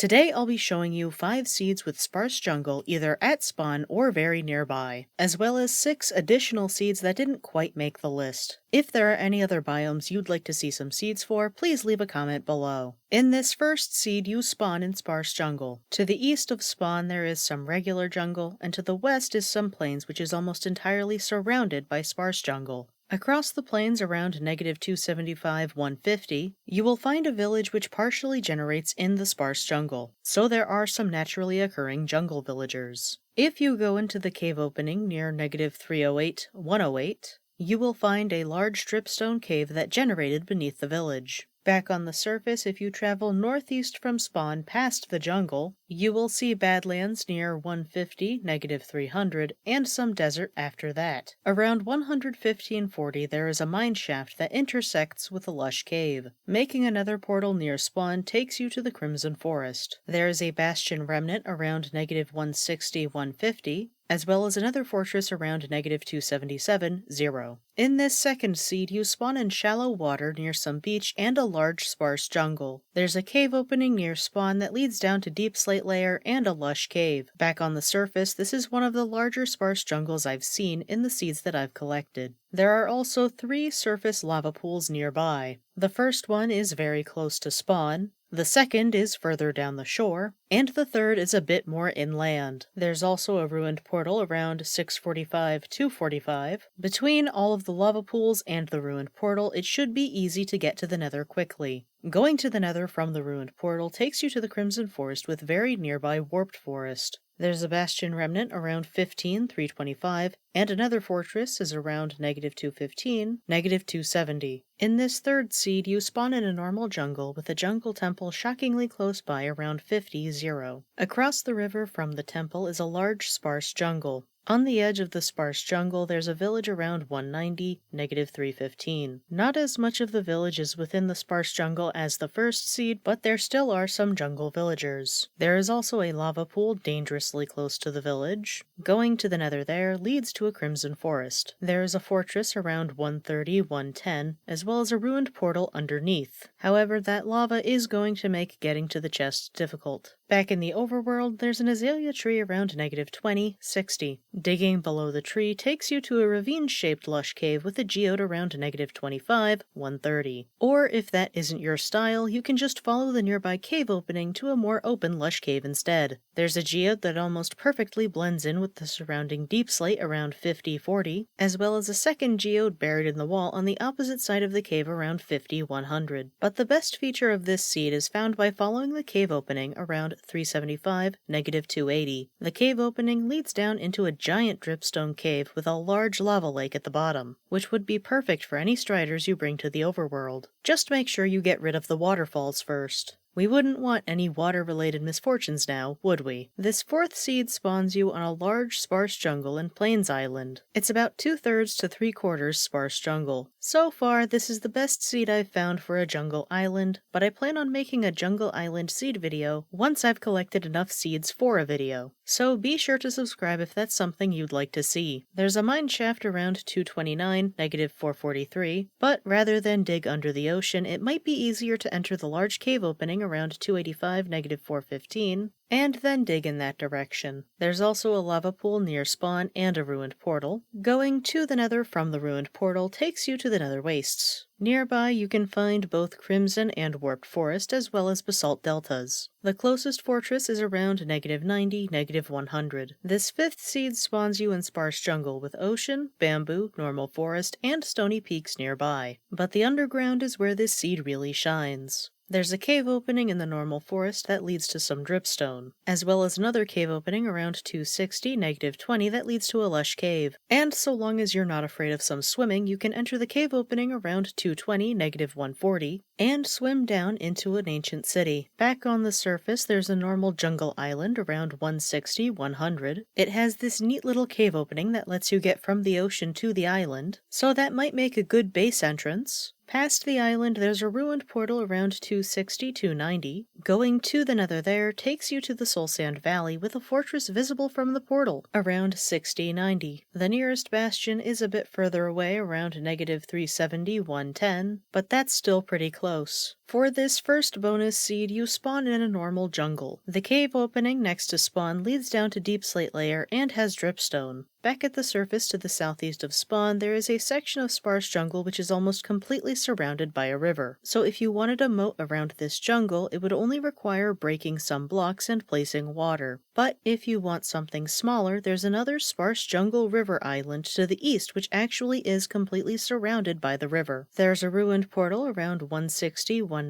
Today I'll be showing you 5 seeds with sparse jungle either at spawn or very nearby, as well as 6 additional seeds that didn't quite make the list. If there are any other biomes you'd like to see some seeds for, please leave a comment below. In this first seed you spawn in sparse jungle. To the east of spawn there is some regular jungle, and to the west is some plains which is almost entirely surrounded by sparse jungle. Across the plains around -275, 150, you will find a village which partially generates in the sparse jungle, so there are some naturally occurring jungle villagers. If you go into the cave opening near -308, 108, you will find a large dripstone cave that generated beneath the village. Back on the surface, if you travel northeast from spawn past the jungle, you will see badlands near 150, -300, and some desert after that. Around 150 and 40 there is a mineshaft that intersects with a lush cave. Making another portal near spawn takes you to the Crimson Forest. There is a bastion remnant around -160, 150, as well as another fortress around -277, 0. In this second seed you spawn in shallow water near some beach and a large sparse jungle. There's a cave opening near spawn that leads down to deep slate layer and a lush cave. Back on the surface, this is one of the larger sparse jungles I've seen in the seeds that I've collected. There are also 3 surface lava pools nearby. The first one is very close to spawn, the second is further down the shore, and the third is a bit more inland. There's also a ruined portal around 645, 245. Between all of the lava pools and the ruined portal, it should be easy to get to the nether quickly. Going to the nether from the ruined portal takes you to the Crimson Forest with very nearby warped forest. There's a bastion remnant around 15, 325, and another fortress is around -215, -270. In this third seed, you spawn in a normal jungle with a jungle temple shockingly close by around 50, 0. Across the river from the temple is a large sparse jungle. On the edge of the sparse jungle, there's a village around 190, -315. Not as much of the village is within the sparse jungle as the first seed, but there still are some jungle villagers. There is also a lava pool dangerously close to the village. Going to the nether there leads to a Crimson Forest. There is a fortress around 130, 110, as well as a ruined portal underneath. However, that lava is going to make getting to the chest difficult. Back in the overworld, there's an azalea tree around -20, 60. Digging below the tree takes you to a ravine-shaped lush cave with a geode around -25, 130. Or if that isn't your style, you can just follow the nearby cave opening to a more open lush cave instead. There's a geode that almost perfectly blends in with the surrounding deep slate around 50, 40, as well as a second geode buried in the wall on the opposite side of the cave around 50, 100. But the best feature of this seed is found by following the cave opening around 375, -280. The cave opening leads down into a giant dripstone cave with a large lava lake at the bottom, which would be perfect for any striders you bring to the overworld. Just make sure you get rid of the waterfalls first. We wouldn't want any water-related misfortunes now, would we? This fourth seed spawns you on a large sparse jungle in Plains Island. It's about 2/3 to 3/4 sparse jungle. So far, this is the best seed I've found for a jungle island, but I plan on making a jungle island seed video once I've collected enough seeds for a video. So be sure to subscribe if that's something you'd like to see. There's a mineshaft around 229, -443, but rather than dig under the ocean, it might be easier to enter the large cave opening around 285, -415, and then dig in that direction. There's also a lava pool near spawn and a ruined portal. Going to the nether from the ruined portal takes you to the nether wastes. Nearby you can find both Crimson and Warped Forest as well as basalt deltas. The closest fortress is around -90, -100. This fifth seed spawns you in sparse jungle with ocean, bamboo, normal forest, and stony peaks nearby. But the underground is where this seed really shines. There's a cave opening in the normal forest that leads to some dripstone, as well as another cave opening around 260, -20 that leads to a lush cave. And so long as you're not afraid of some swimming, you can enter the cave opening around 220, -140, and swim down into an ancient city. Back on the surface, there's a normal jungle island around 160, 100. It has this neat little cave opening that lets you get from the ocean to the island, so that might make a good base entrance. Past the island, there's a ruined portal around 260-290. Going to the nether there takes you to the Soul Sand Valley with a fortress visible from the portal around 60-90. The nearest bastion is a bit further away around -370-110, but that's still pretty close. For this first bonus seed, you spawn in a normal jungle. The cave opening next to spawn leads down to deep slate layer and has dripstone. Back at the surface to the southeast of spawn, there is a section of sparse jungle which is almost completely surrounded by a river. So if you wanted a moat around this jungle, it would only require breaking some blocks and placing water. But if you want something smaller, there's another sparse jungle river island to the east which actually is completely surrounded by the river. There's a ruined portal around 160-190.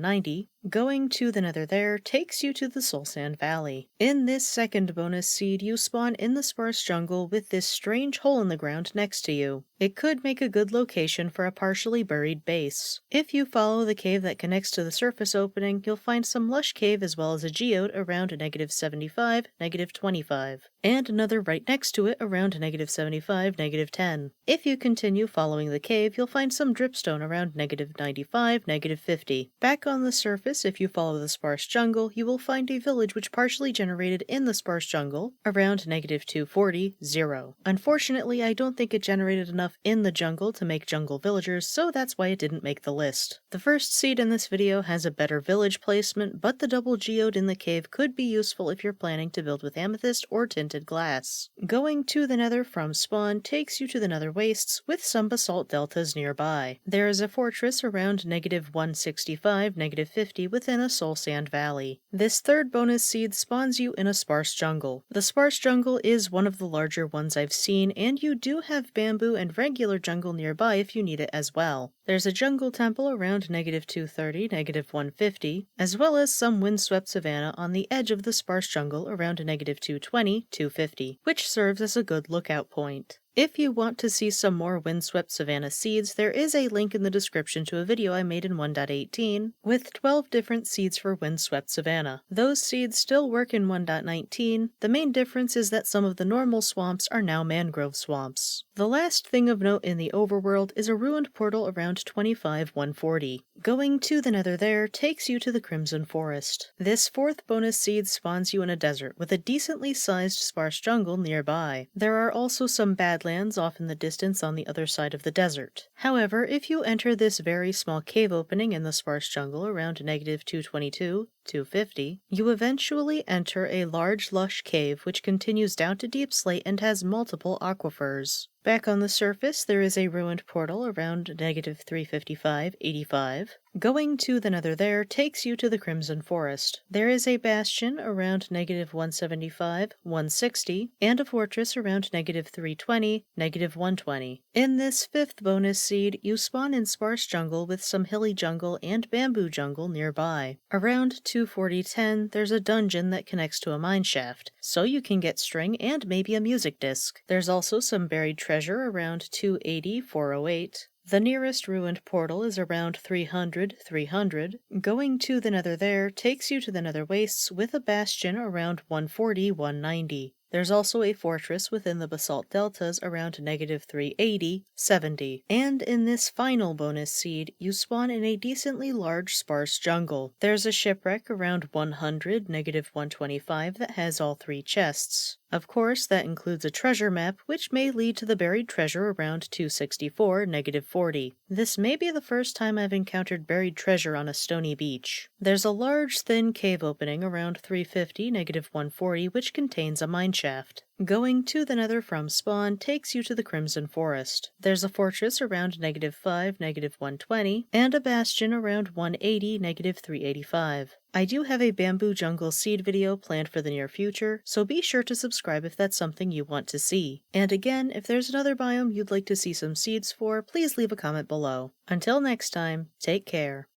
Going to the nether there takes you to the Soul Sand Valley. In this second bonus seed, you spawn in the sparse jungle with this strange hole in the ground next to you. It could make a good location for a partially buried base. If you follow the cave that connects to the surface opening, you'll find some Lush cave as well as a Geode around -75, -25, and another right next to it around -75, -10. If you continue following the cave, you'll find some dripstone around -95, -50. Back on the surface, if you follow the sparse jungle, you will find a village which partially generated in the sparse jungle around -240, 0. Unfortunately, I don't think it generated enough in the jungle to make jungle villagers, so that's why it didn't make the list. The first seed in this video has a better village placement, but the double geode in the cave could be useful if you're planning to build with amethyst or tinted glass. Going to the nether from spawn takes you to the nether wastes with some basalt deltas nearby. There is a fortress around -165, -50 within a soul sand valley. This third bonus seed spawns you in a sparse jungle. The sparse jungle is one of the larger ones I've seen, and you do have bamboo and regular jungle nearby if you need it as well. There's a jungle temple around -230, -150, as well as some windswept savanna on the edge of the sparse jungle around -220, 250, which serves as a good lookout point. If you want to see some more windswept savanna seeds, there is a link in the description to a video I made in 1.18 with 12 different seeds for windswept savanna. Those seeds still work in 1.19. The main difference is that some of the normal swamps are now mangrove swamps. The last thing of note in the overworld is a ruined portal around 25-140. Going to the nether there takes you to the Crimson Forest. This fourth bonus seed spawns you in a desert with a decently sized sparse jungle nearby. There are also some badlands off in the distance on the other side of the desert. However, if you enter this very small cave opening in the sparse jungle around -222, 250, you eventually enter a large lush cave which continues down to deep slate and has multiple aquifers. Back on the surface, there is a ruined portal around -355, 85. Going to the nether there takes you to the Crimson Forest. There is a bastion around -175, 160, and a fortress around -320, -120. In this fifth bonus seed, you spawn in sparse jungle with some hilly jungle and bamboo jungle nearby. Around 240-10, there's a dungeon that connects to a mineshaft, so you can get string and maybe a music disc. There's also some buried treasure around 280-408. The nearest ruined portal is around 300-300. Going to the nether there takes you to the nether wastes with a bastion around 140-190. There's also a fortress within the basalt deltas around -380, 70. And in this final bonus seed, you spawn in a decently large sparse jungle. There's a shipwreck around 100, -125 that has all 3 chests. Of course, that includes a treasure map, which may lead to the buried treasure around 264, -40. This may be the first time I've encountered buried treasure on a stony beach. There's a large, thin cave opening around 350, -140, which contains a mineshaft. Going to the nether from spawn takes you to the Crimson Forest. There's a fortress around -5, -120, and a bastion around 180, -385. I do have a bamboo jungle seed video planned for the near future, so be sure to subscribe if that's something you want to see. And again, if there's another biome you'd like to see some seeds for, please leave a comment below. Until next time, take care.